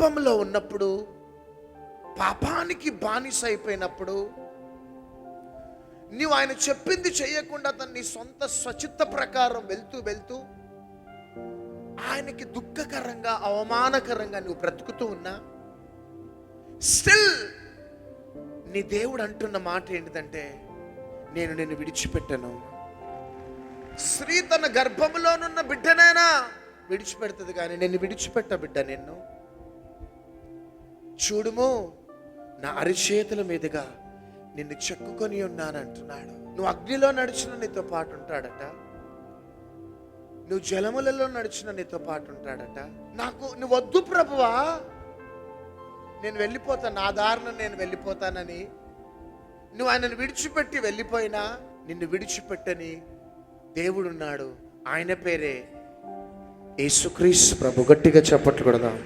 పాపంలో ఉన్నప్పుడు, పాపానికి బానిస అయిపోయినప్పుడు, నీవు ఆయన చెప్పింది చేయకుండా తన నీ సొంత స్వచిత్త ప్రకారం వెళ్తూ ఆయనకి దుఃఖకరంగా, అవమానకరంగా నువ్వు బ్రతుకుతూ ఉన్నా, స్టిల్ నీ దేవుడు అంటున్న మాట ఏంటిదంటే, నేను నిన్ను విడిచిపెట్టను. స్త్రీ తన గర్భంలోనున్న బిడ్డనైనా విడిచిపెడుతుంది, కానీ నేను విడిచిపెట్ట బిడ్డ నిన్ను. చూడుము, నా అరిచేతుల మీదుగా నిన్ను చెక్కుకొని ఉన్నానంటున్నాడు. నువ్వు అగ్నిలో నడిచిన నీతో పాటు ఉంటాడట, నువ్వు జలములలో నడిచిన నీతో పాటు ఉంటాడట. నువ్వు వద్దు ప్రభువా, నేను వెళ్ళిపోతాను, నా దారిన నేను వెళ్ళిపోతానని నువ్వు ఆయనను విడిచిపెట్టి వెళ్ళిపోయినా, నిన్ను విడిచిపెట్టని దేవుడున్నాడు. ఆయన పేరే యేసుక్రీస్తు ప్రభు. గట్టిగా చప్పట్లు కొడదాం.